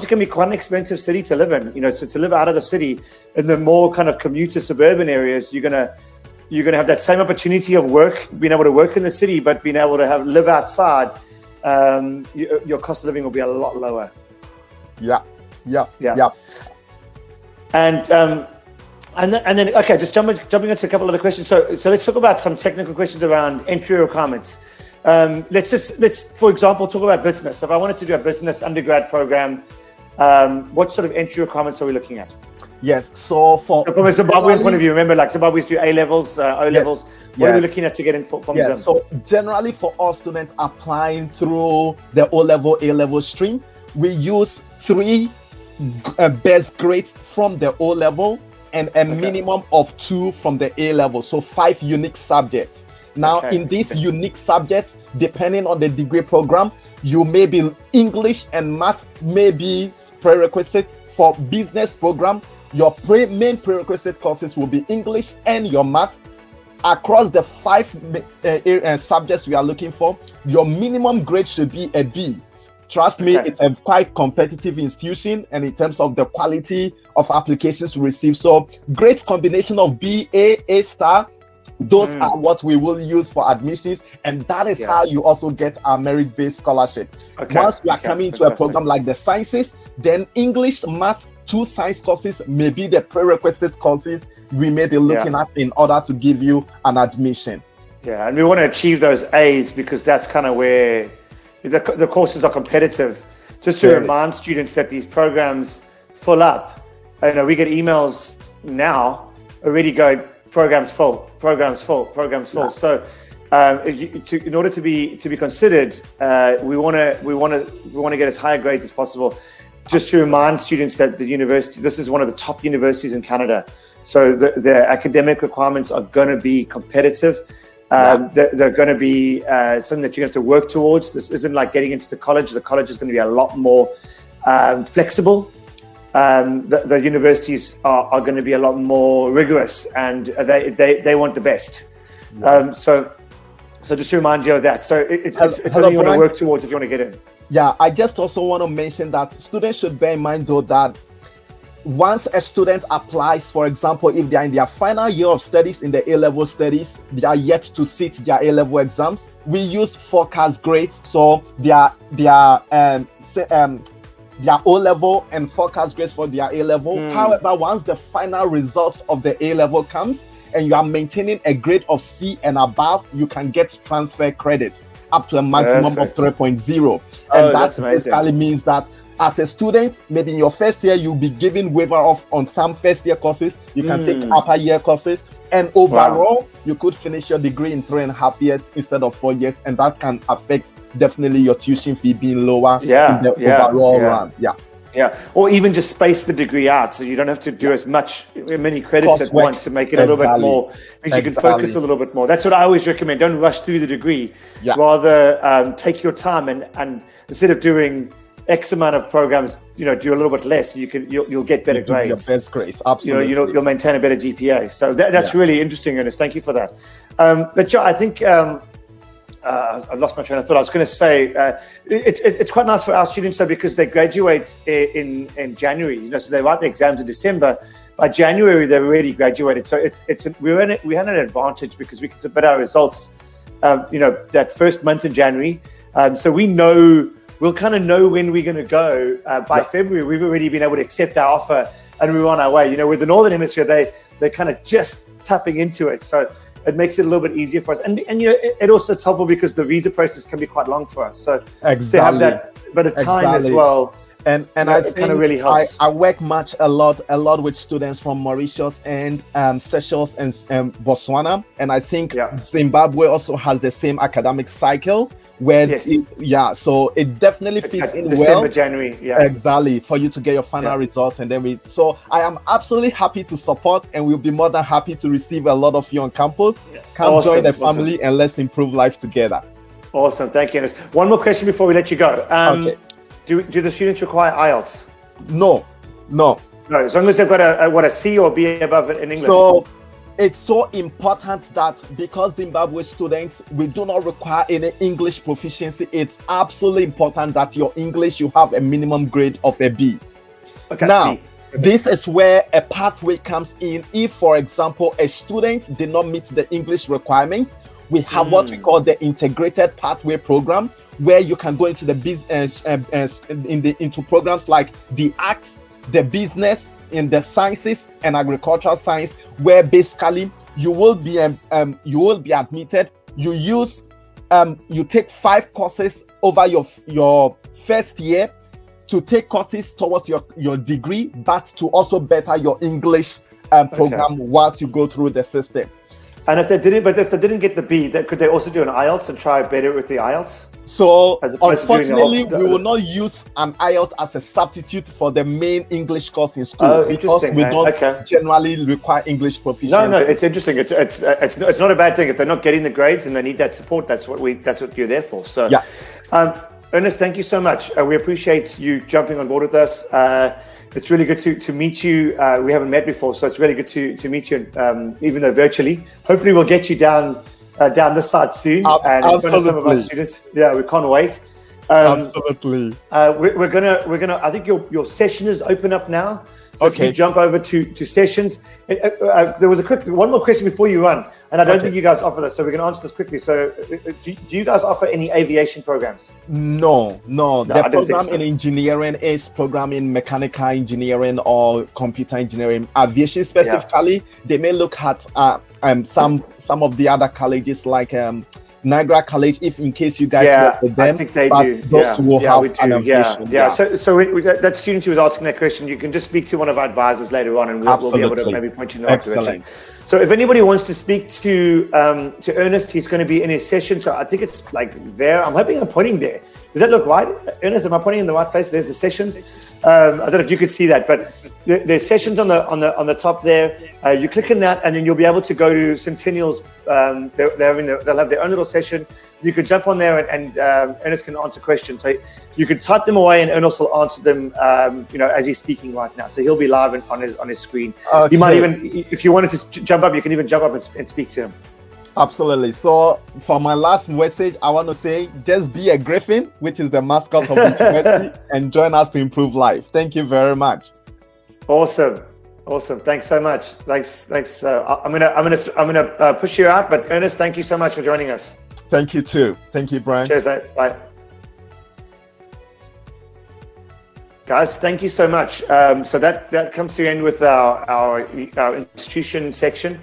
A: can be quite an expensive city to live in. So to live out of the city in the more kind of commuter suburban areas, you're gonna have that same opportunity of work, being able to work in the city, but being able to live outside. Your cost of living will be a lot lower.
C: Yeah.
A: And then okay, just jumping into a couple of the questions. So let's talk about some technical questions around entry requirements. Let's for example talk about business. If I wanted to do a business undergrad program, what sort of entry requirements are we looking at?
C: Yes, so from a
A: Zimbabwean point of view, remember, like Zimbabweans do A levels, O levels. What are we looking at to get in from Zim?
C: So generally for all students applying through the O-level, A-level stream, we use 3 best grades from the O-level and a minimum of 2 from the A-level. So 5 unique subjects. Now, in these unique subjects, depending on the degree program, you may be English and math may be prerequisite. For business program, your main prerequisite courses will be English and your math. Across the 5 subjects we are looking for, your minimum grade should be a B. Trust me, it's a quite competitive institution, and in terms of the quality of applications we receive, so great combination of B, A star. Those are what we will use for admissions, and that is how you also get our merit-based scholarship. Once we are coming to a program like the sciences, then English, math, 2 science courses may be the prerequisite courses we may be looking at in order to give you an admission.
A: Yeah, and we want to achieve those A's because that's kind of where the courses are competitive. Just to remind students that these programs fill up. I know we get emails now already going, programs full. So in order to be considered, we want to get as high grades as possible. Just to remind students that the university, this is one of the top universities in Canada. So the academic requirements are going to be competitive. They're going to be something that you have to work towards. This isn't like getting into the college. The college is going to be a lot more flexible. The universities are going to be a lot more rigorous, and they want the best. So just to remind you of that. So it's something you want to work towards if you want to get in.
C: Yeah, I just also want to mention that students should bear in mind though that once a student applies, for example, if they are in their final year of studies in the A-level studies, they are yet to sit their A-level exams. We use forecast grades, so their O-level and forecast grades for their A-level. However, once the final results of the A-level comes and you are maintaining a grade of C and above, you can get transfer credit up to a maximum of 3.0. And that basically means that as a student, maybe in your first year, you'll be given waiver off on some first year courses. You can take upper year courses. And overall, you could finish your degree in 3.5 years instead of 4 years. And that can affect definitely your tuition fee being lower in the overall run.
A: Yeah, or even just space the degree out so you don't have to do as many credits at once to make it a little bit more, because you can focus a little bit more. That's what I always recommend. Don't rush through the degree. Rather take your time and instead of doing X amount of programs, do a little bit less. You'll get better grades.
C: Your best grades, absolutely.
A: You'll maintain a better GPA. So that's really interesting, Ernest. Thank you for that. But Joe, I think I've lost my train of thought. I was going to say it's quite nice for our students though, because they graduate in January. So they write the exams in December. By January, they've already graduated. So we had an advantage because we can submit our results, that first month in January. So we'll kind of know when we're going to go. By February, we've already been able to accept our offer and we're on our way. With the Northern Hemisphere, they're kind of just tapping into it. So it makes it a little bit easier for us. And it also is helpful because the visa process can be quite long for us. So to have that bit of time as well.
C: And I think kind of really helps. I work a lot with students from Mauritius and Seychelles and Botswana. And I think Zimbabwe also has the same academic cycle. So it definitely fits in
A: December, January,
C: exactly, for you to get your final results, and then so I am absolutely happy to support, and we'll be more than happy to receive a lot of you on campus. Come join the family and let's improve life together.
A: Awesome, thank you, Ernest. One more question before we let you go. Do the students require IELTS?
C: No,
A: as long as they've got a C or B above in English.
C: So it's so important that because Zimbabwe students, we do not require any English proficiency. It's absolutely important that your English, you have a minimum grade of a B. Now, this is where a pathway comes in. If, for example, a student did not meet the English requirement, we have what we call the integrated pathway program, where you can go into the business, into programs like the arts, the business, in the sciences and agricultural science, where basically you will be admitted. You take 5 courses over your first year to take courses towards your degree, but to also better your English program whilst you go through the system.
A: And if they didn't get the B, could they also do an IELTS and try better with the IELTS?
C: So unfortunately, we will not use an IELTS as a substitute for the main English course in school because we don't generally require English proficiency.
A: No, it's interesting. It's not a bad thing if they're not getting the grades and they need that support. That's what you're there for. So Ernest, thank you so much. We appreciate you jumping on board with us. It's really good to meet you. We haven't met before, so it's really good to meet you, even though virtually. Hopefully, we'll get you down this side soon and in front of some of our students. Yeah, we can't wait.
C: Absolutely.
A: We're gonna. I think your session is open up now. So
C: Okay.
A: if you jump over to sessions, there was one more question before you run, and I don't think you guys offer this, so we're going to answer this quickly. So, do you guys offer any aviation programs?
C: No. The
A: I don't think
C: program
A: so.
C: in engineering is program in mechanical engineering or computer engineering. Aviation specifically, they may look at some of the other colleges like Niagara College, if in case you guys work with them.
A: I think they
C: but
A: do.
C: Those will have an aviation.
A: So that student who was asking that question, you can just speak to one of our advisors later on, and we'll be able to maybe point you in the right direction. So if anybody wants to speak to Ernest, he's going to be in his session. So I think it's like there. I'm hoping I'm pointing there. Does that look right? Ernest, am I pointing in the right place? There's the sessions. I don't know if you could see that, but there's sessions on the top there. You click on that, and then you'll be able to go to Centennial's. They'll have their own little session. You could jump on there, and Ernest can answer questions. So you can type them away, and Ernest will answer them. As he's speaking right now. So he'll be live on his screen.
C: Okay.
A: You might even, if you wanted to jump up, you can even jump up and speak to him.
C: Absolutely. So for my last message, I want to say, just be a griffin, which is the mascot of the university, and join us to improve life. Thank you very much.
A: Awesome. Thanks so much. Thanks. I'm gonna push you out, but Ernest, thank you so much for joining us.
C: Thank you too. Thank you, Brian.
A: Cheers. Bye. Guys, thank you so much. So that comes to the end with our institution section.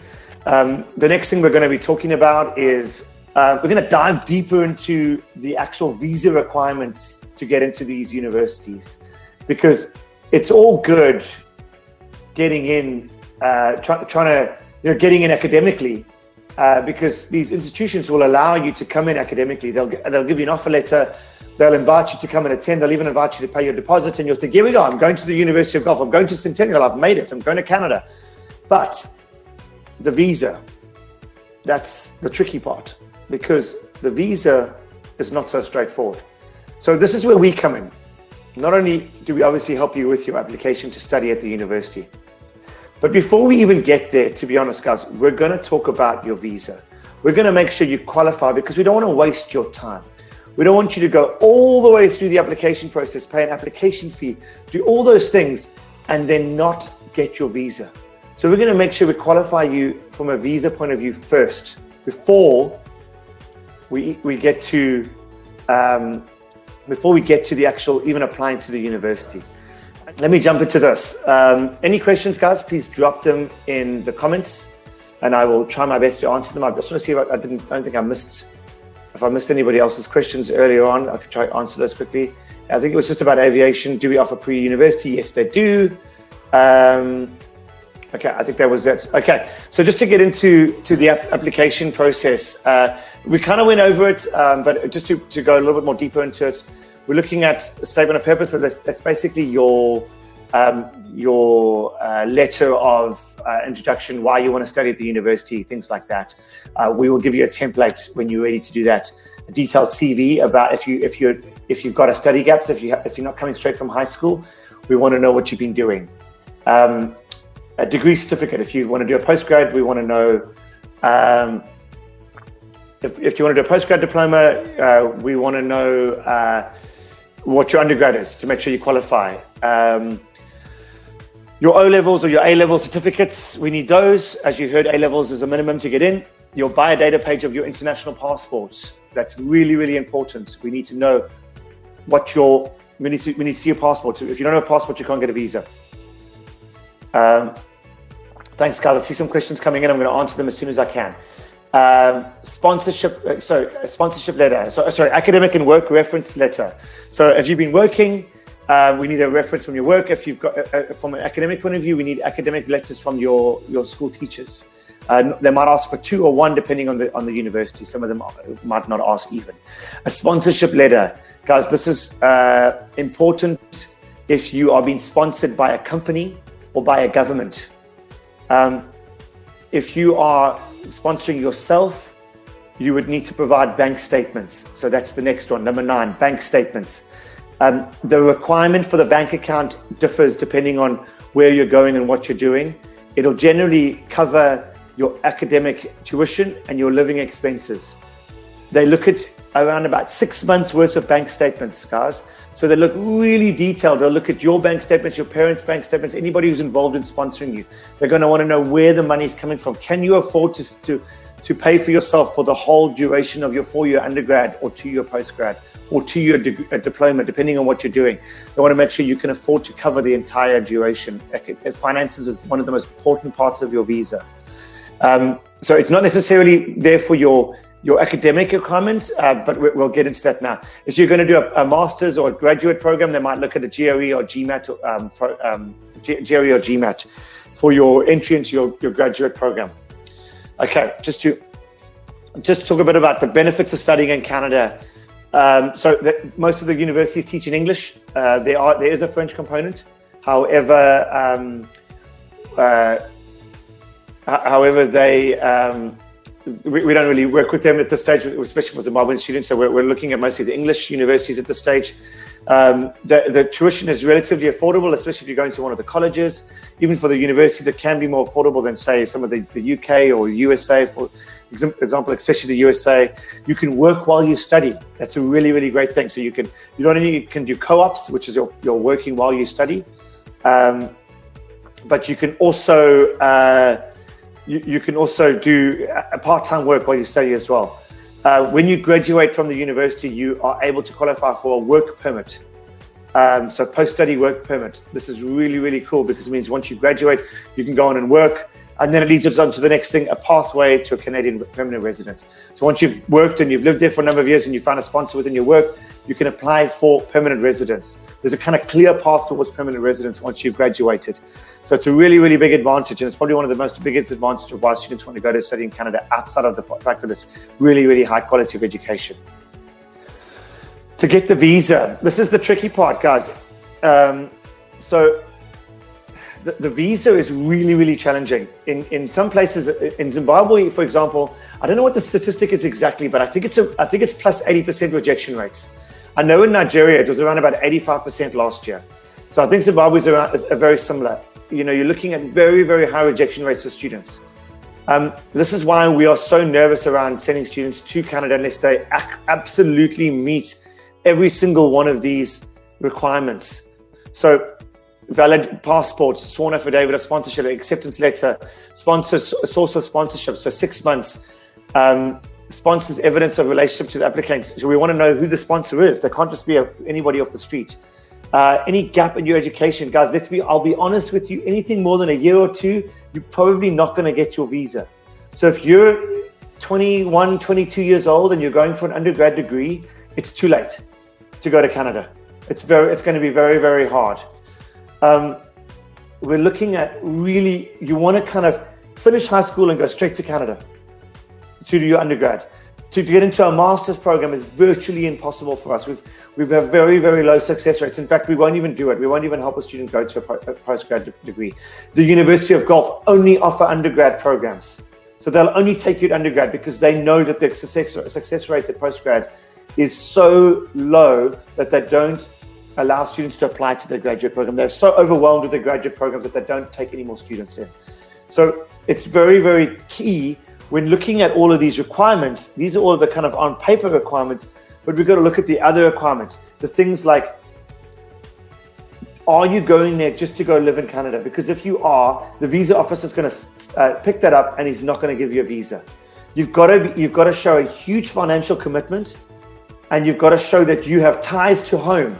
A: The next thing we're going to be talking about is we're going to dive deeper into the actual visa requirements to get into these universities, because it's all good getting in, getting in academically, because these institutions will allow you to come in academically. They'll give you an offer letter. They'll invite you to come and attend. They'll even invite you to pay your deposit, and you'll think, here we go. I'm going to the University of Guelph. I'm going to Centennial. I've made it. I'm going to Canada. But the visa, that's the tricky part, because the visa is not so straightforward. So this is where we come in. Not only do we obviously help you with your application to study at the university, but before we even get there, to be honest, guys, we're going to talk about your visa. We're going to make sure you qualify, because we don't want to waste your time. We don't want you to go all the way through the application process, pay an application fee, do all those things, and then not get your visa. So we're going to make sure we qualify you from a visa point of view first, before we get to the actual even applying to the university. Let me jump into this. Any questions, guys? Please drop them in the comments, and I will try my best to answer them. I just want to see if if I missed anybody else's questions earlier on. I could try to answer those quickly. I think it was just about aviation. Do we offer pre-university? Yes, they do. Okay, I think that was it. Okay, so just to get into the application process, we kind of went over it, but just to go a little bit more deeper into it, we're looking at a statement of purpose. So that's basically your letter of introduction, why you want to study at the university, things like that. We will give you a template when you're ready to do that. A detailed CV about if you've got a study gap. So if you're not coming straight from high school, we want to know what you've been doing. A degree certificate. If you want to do a postgrad, we want to know. If you want to do a postgrad diploma, we want to know what your undergrad is to make sure you qualify. Your O-levels or your A-level certificates, we need those. As you heard, A-levels is a minimum to get in. Your biodata page of your international passports. That's really, really important. We need to know we need to see your passport. If you don't have a passport, you can't get a visa. Thanks, guys. I see some questions coming in. I'm going to answer them as soon as I can. Sponsorship letter. Academic and work reference letter. So if you've been working, we need a reference from your work. If you've got, from an academic point of view, we need academic letters from your school teachers. They might ask for 2 or 1, depending on the university. Some of them might not ask even. A sponsorship letter. Guys, this is important if you are being sponsored by a company or by a government. If you are sponsoring yourself, you would need to provide bank statements. So that's the next one, number 9, bank statements. The requirement for the bank account differs depending on where you're going and what you're doing. It'll generally cover your academic tuition and your living expenses. They look at around about 6 months worth of bank statements, guys. So they look really detailed. They'll look at your bank statements, your parents' bank statements, anybody who's involved in sponsoring you. They're going to want to know where the money is coming from. Can you afford to pay for yourself for the whole duration of your 4-year undergrad or 2-year postgrad or 2-year diploma, depending on what you're doing? They want to make sure you can afford to cover the entire duration. Finances is one of the most important parts of your visa. So it's not necessarily there for your academic requirements, but we'll get into that now. If you're going to do a master's or a graduate program, they might look at a GRE or GMAT, GRE or GMAT for your entry into your graduate program. Okay, just to talk a bit about the benefits of studying in Canada. Most of the universities teach in English. There is a French component. However, we don't really work with them at this stage, especially for Zimbabwean students. So we're looking at mostly the English universities at this stage. The tuition is relatively affordable, especially if you're going to one of the colleges. Even for the universities, it can be more affordable than, say, some of the UK or USA. For example, especially the USA, you can work while you study. That's a really, really great thing. So you not only can do co-ops, which is you're working while you study, but you can also do a part-time work while you study as well. When you graduate from the university, you are able to qualify for a work permit. So post-study work permit. This is really, really cool because it means once you graduate, you can go on and work. And then it leads us on to the next thing, a pathway to a Canadian permanent residence. So once you've worked and you've lived there for a number of years and you find a sponsor within your work, you can apply for permanent residence. There's a kind of clear path towards permanent residence once you've graduated. So it's a really, really big advantage. And it's probably one of the biggest advantages of why students want to go to study in Canada, outside of the fact that it's really, really high quality of education. To get the visa, this is the tricky part, guys. The visa is really, really challenging. In some places, in Zimbabwe, for example, I don't know what the statistic is exactly, but I think it's plus 80% rejection rates. I know in Nigeria, it was around about 85% last year. So I think Zimbabwe is very similar. You're looking at very, very high rejection rates for students. This is why we are so nervous around sending students to Canada unless they absolutely meet every single one of these requirements. So valid passports, sworn affidavit of sponsorship, acceptance letter, source of sponsorship, so 6 months, sponsors evidence of relationship to the applicant. So we want to know who the sponsor is. They can't just be anybody off the street. Any gap in your education, guys, I'll be honest with you, anything more than a year or two, you're probably not going to get your visa. So if you're 21, 22 years old and you're going for an undergrad degree, it's too late to go to Canada. It's going to be very, very hard. We're looking at really, you want to kind of finish high school and go straight to Canada to do your undergrad. To get into a master's program is virtually impossible for us. We've had very, very low success rates. In fact, we won't even do it. We won't even help a student go to a postgrad degree. The University of Guelph only offer undergrad programs. So they'll only take you to undergrad because they know that the success rate at postgrad is so low that they don't allow students to apply to their graduate program. They're so overwhelmed with their graduate programs that they don't take any more students in. So it's very, very key when looking at all of these requirements. These are all of the kind of on paper requirements, but we've got to look at the other requirements. The things like, are you going there just to go live in Canada? Because if you are, the visa officer is going to pick that up and he's not going to give you a visa. You've got to show a huge financial commitment, and you've got to show that you have ties to home.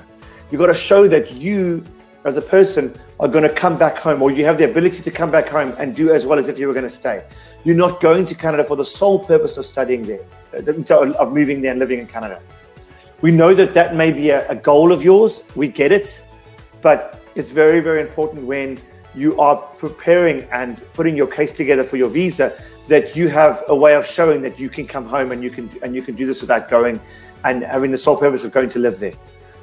A: You've got to show that you, as a person, are going to come back home, or you have the ability to come back home and do as well as if you were going to stay. You're not going to Canada for the sole purpose of studying there, of moving there and living in Canada. We know that may be a goal of yours. We get it, but it's very, very important when you are preparing and putting your case together for your visa that you have a way of showing that you can come home and you can do this without going and having the sole purpose of going to live there.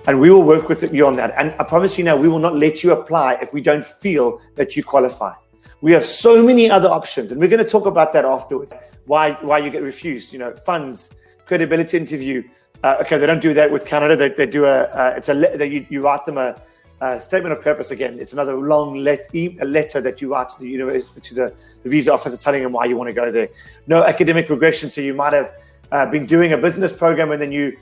A: And we will work with you on that. And I promise you now, we will not let you apply if we don't feel that you qualify. We have so many other options, and we're going to talk about that afterwards. Why you get refused? Funds, credibility interview. Okay, they don't do that with Canada. They do you write them a statement of purpose. Again, it's another long letter that you write to the university, to the visa officer, telling them why you want to go there. No academic progression, so you might have been doing a business program and then you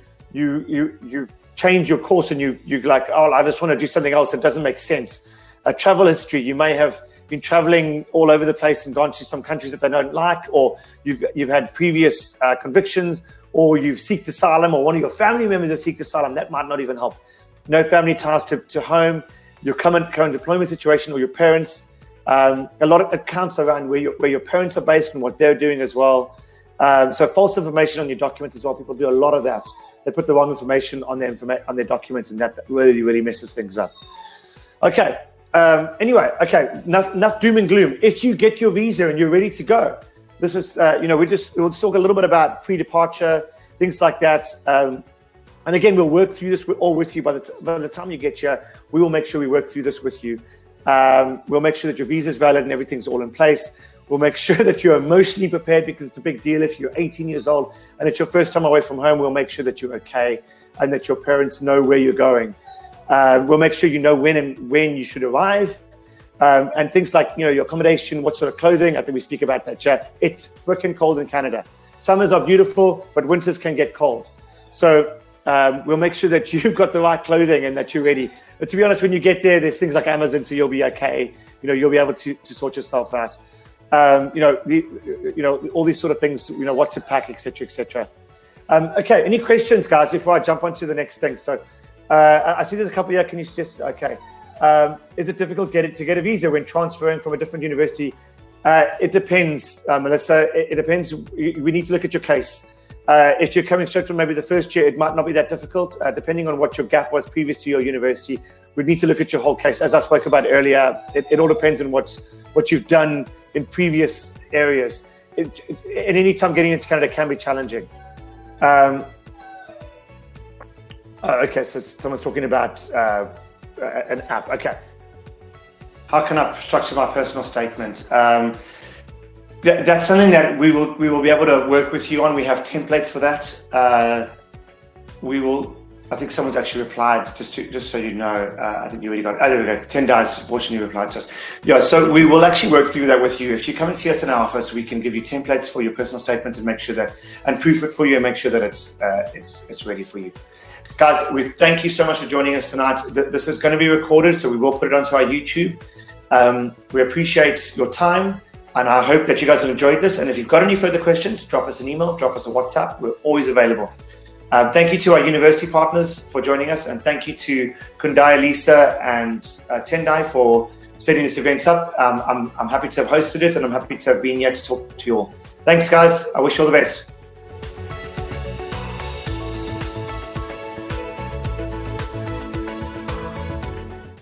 A: change your course and you're like, oh, I just want to do something else that doesn't make sense. A travel history, you may have been traveling all over the place and gone to some countries that they don't like, or you've had previous convictions, or you've sought asylum, or one of your family members has sought asylum. That might not even help. No family ties to home, your current deployment situation, or your parents. A lot of accounts around where your parents are based and what they're doing as well. So false information on your documents as well. People do a lot of that. They put the wrong information on their documents, and that really messes things up. Okay. Anyway, okay. Enough doom and gloom. If you get your visa and you're ready to go, this is we'll talk a little bit about pre-departure, things like that. And again, we'll work through this all with you. By the time you get here, we will make sure we work through this with you. We'll make sure that your visa is valid and everything's all in place. We'll make sure that you're emotionally prepared, because it's a big deal if you're 18 years old and it's your first time away from home. We'll make sure that you're okay and that your parents know where you're going. We'll make sure you know when you should arrive, and things like your accommodation, what sort of clothing. I think we speak about that, Jack. It's freaking cold in Canada. Summers are beautiful, but winters can get cold. So we'll make sure that you've got the right clothing and that you're ready. But to be honest, when you get there, there's things like Amazon, so you'll be okay. You'll be able to sort yourself out. All these sort of things. What to pack, etc. Okay. Any questions, guys? Before I jump on to the next thing. So I see there's a couple here. Can you suggest? Okay. Is it difficult to get a visa when transferring from a different university? It depends, Melissa. It depends. We need to look at your case. If you're coming straight from maybe the first year, it might not be that difficult. Depending on what your gap was previous to your university, we'd need to look at your whole case. As I spoke about earlier, it all depends on what you've done in previous areas. And any time getting into Canada can be challenging. Okay, so someone's talking about an app. Okay. How can I structure my personal statement? That's something that we will be able to work with you on. We have templates for that. I think someone's actually replied, just so you know. I think you already got it. Oh, there we go. 10 guys fortunately replied to us. Yeah, so we will actually work through that with you. If you come and see us in our office, we can give you templates for your personal statement and make sure that, and proof it for you and make sure that it's ready for you. Guys, we thank you so much for joining us tonight. This is going to be recorded, so we will put it onto our YouTube. We appreciate your time, and I hope that you guys have enjoyed this. And if you've got any further questions, drop us an email, drop us a WhatsApp. We're always available. Thank you to our university partners for joining us, and thank you to Kundai, Lisa, and Tendai for setting this event up. I'm happy to have hosted it, and I'm happy to have been here to talk to you all. Thanks, guys. I wish you all the best.